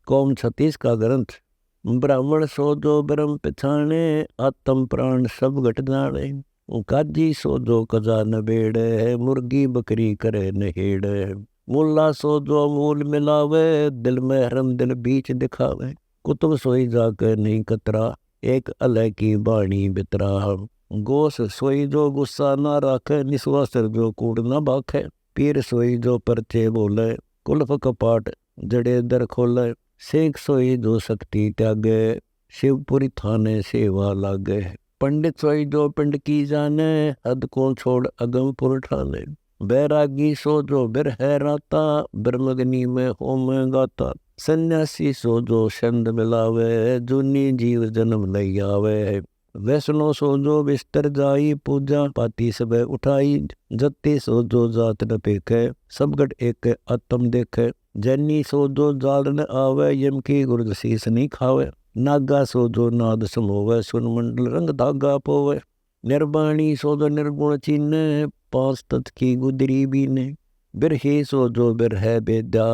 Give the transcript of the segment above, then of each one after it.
कौम 36 का ग्रंथ। ब्राह्मण सो जो ब्रह्म पिछाणे, आत्म प्राण सब घट जाने। काजी सो जो कजा न बेड़े, मुर्गी बकरी करे नहेड़े। मुल्ला सो जो मूल मिलावे, दिल में हरम दिल बीच दिखावे। कुतुब सोई जाके नहीं कतरा, एक अलह की बाणी बितरा। गोस सोई जो गुस्सा ना राखे, निस्वासर जो कूड़ ना बाखे। पीर सोई जो परचे बोले, कुल्फ कपाट जड़े दर खोले। शेख सोई जो शक्ति त्यागे, शिवपुरी थाने सेवा लागे। पंडित सोई जो पिंड की जाने, हद को छोड़ अगम पुर ठाने। बैरागी सो जो बिर है राता, ब्रह्मग्नि में होम गाता। सन्यासी सो जो छंद मिलावे, जूनी जीव जन्म लई आवे। वैष्णो सो जो बिस्तर जाई, पूजा पाती सब उठाई। जत्ती सो जो जात न पेखे, सब गट एक आत्म देखे। जैनी सो जो जाल न आवे, यम की गुरद शीस नहीं खावे। नागा सो जो नाद समोवे, सुन मंडल रंग धागा पोवे। निर्वाणी सो जो निर्गुण चीने, पांच तत् की गुदरी बीने। बिरही सो जो बिर है बेदा,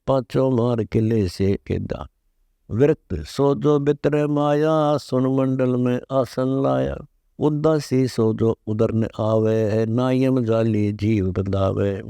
पांचों मार किले से केदा। विरक्त सो जो बितर माया, सुन मंडल में आसन लाया। उदासी सो जो उदर न आवे, नायम जाली जीव बंधावे।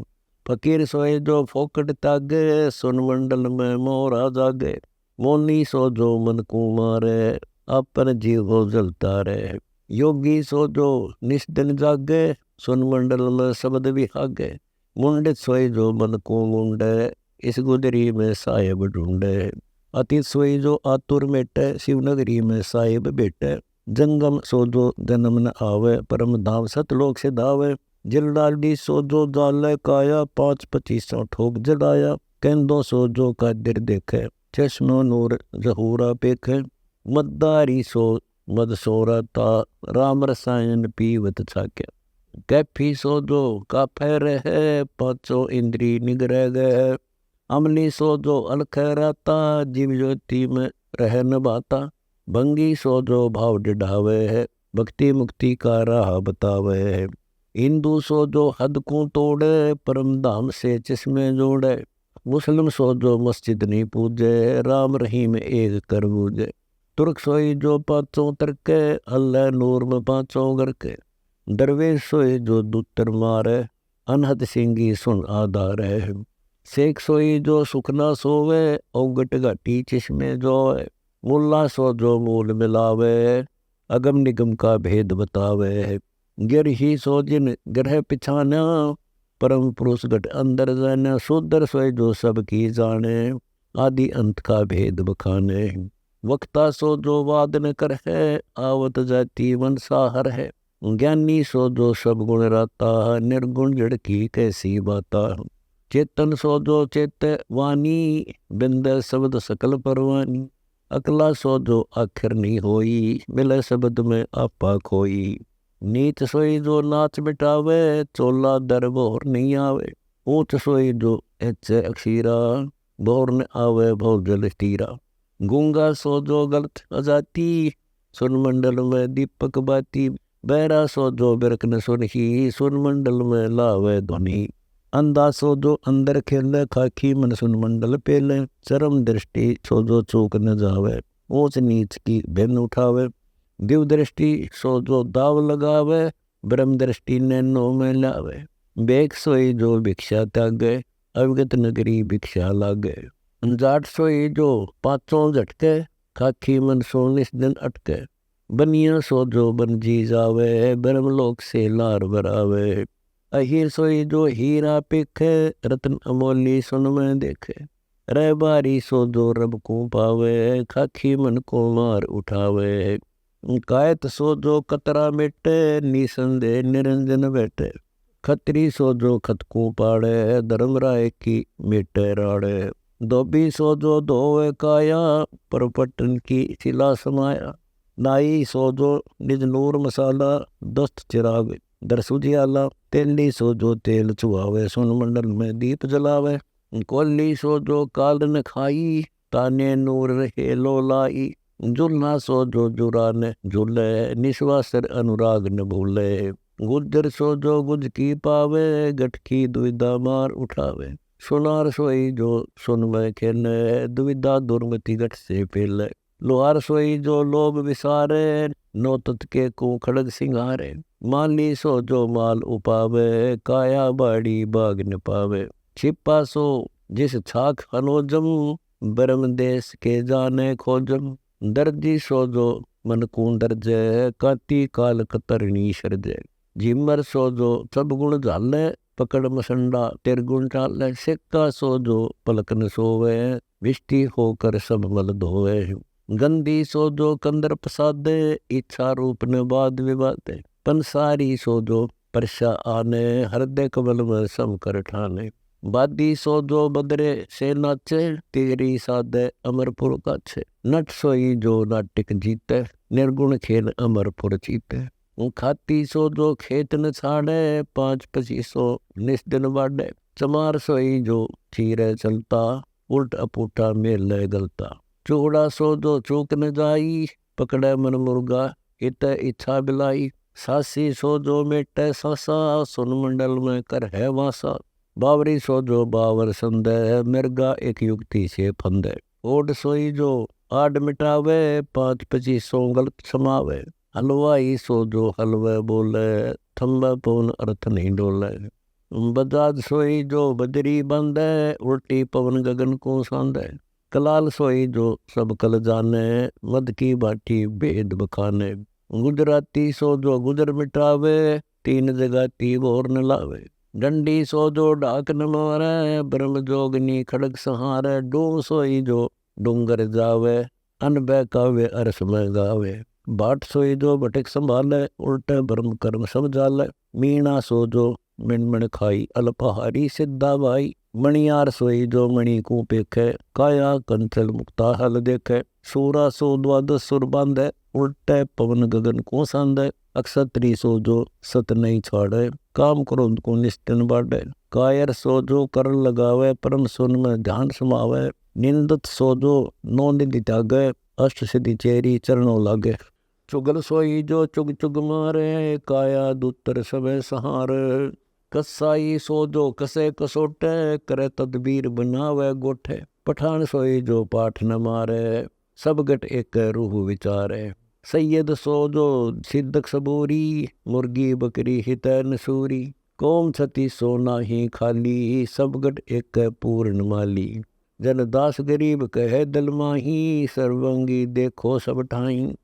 फकीर सोए जो फोकट तागे, सुन मंडल में मोरा जागे। मोनी सो जो मन को मारे, अपन जीव हो जलता रहे। योगी सो जो निष्दिन जागे, सुन मंडल में शब्द विहागे। मुंडित सोए जो मन को मुंडे, इस गुदरी में साहेब ढूंढे। अतीत सोई जो आतुर मेटे, शिवनगरी में साहेब बेटे। जंगम सो जो जन्म न आवे, परम धाम सतलोक से धावे। जिलडाली सो जो जाले काया, 5-25 ठोक जलाया। केंदो सो जो कादिर देखे, चश्मो नूर जहूरा पेखे। मद्दारी सो मद सोरा ता, राम रसायन पीवत छाके। कैफी सो जो काफे रहे, पांचों इंद्री निगरह गए। अमली सो जो अलख रहता, जीव ज्योति में रह न बाता। भंगी सो जो भाव डिढ़ावे है, भक्ति मुक्ति का राह बतावे है। हिंदू सो जो हद को तोड़े, परम धाम से चश्मे जोड़े। मुस्लिम सो जो मस्जिद नहीं पूजे, राम रहीम एक कर बूझे। तुर्क सोई जो पांचों तरके, अल्लाह नूर में पांचों घर के। दरवेश सोई जो दूतर मारे, अनहद सिंगी सुन आधार है। शेख सोई जो सुखना सोवे, औगट घाटी चश्मे जोए। मुल्ला सो जो मूल मिलावे, अगम निगम का भेद बतावे। गिर ही सो जिन ग्रह पिछाना, परम पुरुष घट अंदर जाना। शूद्र सोए जो सब की जाने, आदि अंत का भेद बखाने। वक्ता सो जो वाद न कर है, आवत जाती वंसाहर है। ज्ञानी सो जो सब गुण राता, निर्गुण जड़ की कैसी बाता। चेतन सो जो चेत वानी, बिंद शब्द सकल परवानी। अकला सो जो आखिर नहीं होई, मिले शब्द में आपा खोई। नीच सोई जो नाच मिटावे, चोला दर बोर नहीं आवे। ऊंच सोई जो एच अक्षीरा, बोर न आवे भव जल तीरा। गूंगा सो जो गलत अजाती, सुन मंडल में दीपक बाती। बैरा सो जो बिरक न सुनही, सुन मंडल में लावे ध्वनि। अंधा सो जो अंदर खेले, खाखी मन सुन मंडल पेले। चरम दृष्टि सो जो चूक न जावे, ऊंच नीच की भिन्न उठावे। दिव दृष्टि सो जो दाव लगावे, ब्रह्म दृष्टि नैनो में लावे। बेक सोई जो भिक्षा त्यागे, अवगत नगरी भिक्षा लागे। जाट सोई जो पांचों झटके, खाखी मन सो निस्दिन अटके। बनिया सो जो बन जी जावे, ब्रह्मलोक से लार बरावे। अहीर सोई जो हीरा पेखे, रत्न अमोली सुन में देखे। रह बारी सो जो रब को पावे, खाखी मन को मार उठावे। कायत सो जो कतरा मेटे, निसंदेह निरंजन बैठे। खत्री सो जो खत को पाड़े, धर्म राय की मेटे राड़े। धोबी सो जो धोवे काया, परपटन की शिला समाया। नाई सो जो निज नूर मसाला, दस्त चिराग दर सुजियाला। तेली सो जो तेल चुहावे, सुन मंडल में दीप जलावे। कोली सो जो काल न खाई, ताने नूर रहे लोलाई। जुलना सो जो जुरा न झूले, निश्वासर अनुराग न भूले। गुजर सो जो गुज की पावे, गठ की दुविधा मार उठावे। सुनार सोई जो सुन मैं खेन, दुविधा दुर्मति घट से पेल। लोहार सोई जो लोभ विसारे, नो तत् के को खड़ग सिंगारे। माली सो जो माल उपावे, काया बाड़ी बाग न पावे। छिपा सो जिस छाक हनोजम, ब्रह्म देश के जाने खोजम। दर्जी सो जो मन कून दर्जे, काती काल कतरनी शरजे। झिमर सो जो सब गुण झाले, पकड़ मसंडा तिरगुण चाले। सिक्का सो जो पलक न सोवे, विष्टि होकर सब मल धोवे। गंदी सो जो कंदर प्रसादे, इच्छा रूप न वाद विवादे। पंसारी सो जो परसा आने, हृदय कमल में सम कर ठाने। बादी सो जो बदरे से नाचे, तेरी साधे अमरपुर काछे। नट सोई जो नाटिक जीते, निर्गुण खेल अमरपुर जीते। खाती सो जो खेत न छाड़े, 5-25 निस्दिन बाड़े। चमार सोई जो चीरे चलता, उल्ट अपूटा मेल गलता। चूड़ा सो जो चूक न जाई, पकड़े मन मुर्गा इत इच्छा बिलाई। सासी सो जो मेटे सासा, सुन मंडल में कर है वासा। बावरी सो जो बावर संदे, मिर्गा एक युक्ति से फंदे। ओड सोई जो आड मिटावे, 5-25 गलत समावे। हलवाई सो जो हलवे बोले, थम्बे पवन अर्थ नहीं डोले। बजाज सोई जो बजरी बांधे, उल्टी पवन गगन को सांधे। कलाल सोई जो सब कल जाने, मद की बाटी भेद बखाने। गुजराती सो जो गुजर मिटावे, 3 जगाती और न लावे। डंडी सो जो डाक न मारे, ब्रह्म जोगनी खड़ग सहारे। डूम सोई जो डूंगर जावे, अनबे कावे अरस में गावे। बाट सोई जो भटक संभाले, उल्टे ब्रह्म कर्म सब जाले। मीणा सो जो मिन खाई, अल्पहारी सिद्धा भाई। मणियार सोई जो मणि को पेखे, काया कंचल मुक्ता हल देखे। सूरा सो 12 सुर बांधे, उल्टे पवन गगन को सांधे। अक्षत्री सो जो सत नहीं छाड़े, काम क्रोध को निस्तिन बाढ़े। कायर सो जो कर लगावे, परम सुन में ध्यान समावे। निंदत सो जो नो निधि त्यागे, अष्ट सिद्धि चेरी चरणों लागे। चुगल सोई जो चुग चुग मारे, काया दूतर सबे सहार। कसाई सो जो कसे कसोटे, करे तदबीर बनावे गोठे। पठान सोई जो पाठ न मारे, सब गट एक रूह विचारे। सैयद सो जो सिद्धक सबूरी, मुर्गी बकरी हित नसूरी। कौम छती सो नाही खाली, सब गट एक पूर्ण माली। जन दास गरीब कहे दल माही, सर्वंगी देखो सब ठाई।